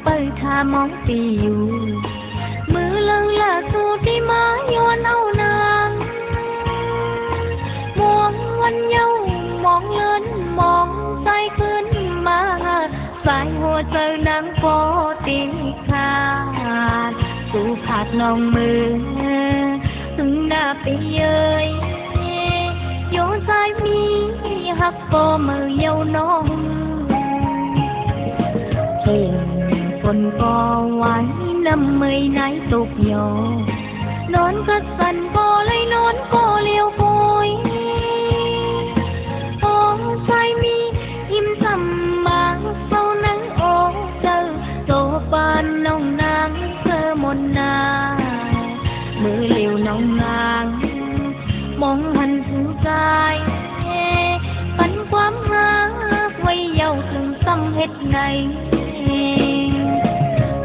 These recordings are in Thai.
เปิดทามองปีอยู่มือเลิงล่าสู่ที่มาย้อนเอานางมองวันเยาว์มองเลินมองใจขึ้นมาสายหัวใจนางโปติขาดสู่ขาดน้องมือถึงหน้าไปเย้ยโยนสายมีฮักโปมือเยาว์น้องเห็นฝนก็ไว้น้ำมือไหนตกโยนอนก็สั่นก็เลยนอนก็เลี้ยวโอยโอ้สายมีหิมซ้ำมาเศร้านังโอ้เจอโตปานน้องนางเธอมนนามือเลี้ยวน้องนางมองหันถึงใจปันความรักไว้เยาว์ถึงซ้ำเฮ็ดไง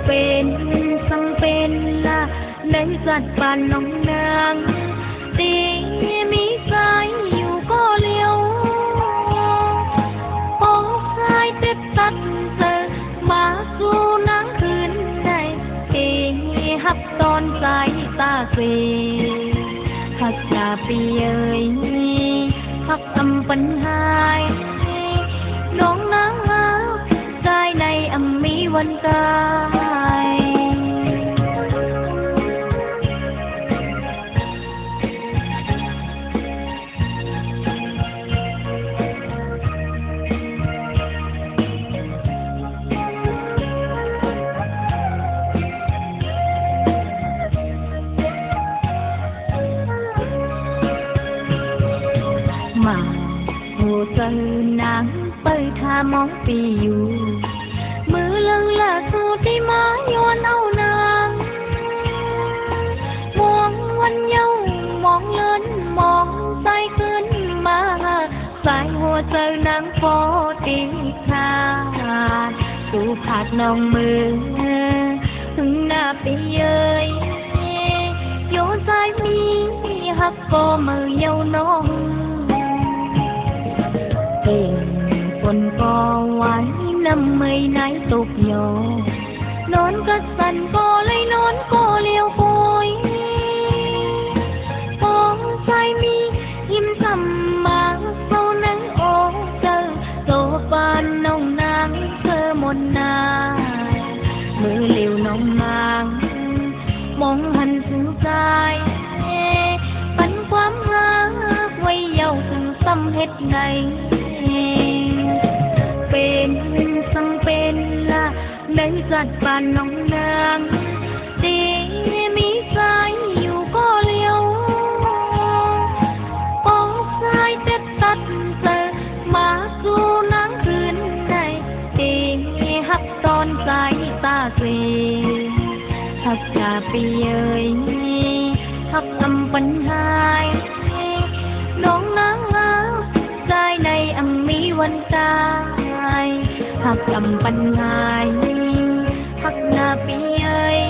เป็นสังเป็นละในสัตว์ปานน้องนางตีมีสายอยู่ก็เลี้ยวปองสายเต็ดตัดเจอมาสู่นางคืนได้หักตอนสายตาเสหักจาปีเอ่ยหักอำปัญหายน้องนางหาใจในอำมีวันตายมาโหเจอนางเปิดทามองปีอยู่มือเลิงล่าสู่ที่มาย้อนเอานางมองวันเยาว์มองเลินมองใจขึ้นมาสายหัวใจนางโปติขาดสู่ขาดน้องมือถึงหน้าไปเย้ยโยนสายมีฮักโปมือเยาว์น้องเห็นฝนก็ไว้น้ำมือไหนตกโยนอนก็สั่นก็เลยนอนก็เลี้ยวโอยปองสายมีหิมซ้ำมาเศร้านังโอ้เจอโตปานน้องนางเธอมนนามือเลี้ยวน้องนางมองหันถึงใจปันความรักไว้เยาว์ถึงซ้ำเฮ็ดไงเป็นสังเป็นละในสัตว์ปานน้องนางตีมีสายอยู่ก็เลี้ยวปองสายเต็ดตัดเจอมาสู่นางคืนได้ตีหักตอนสายตาเสหักจาปีเอ่ยหักอำปัญหายน้องนางใจในอำมีวันตายหักอำปัญหายหักหน้าปีเอ่ย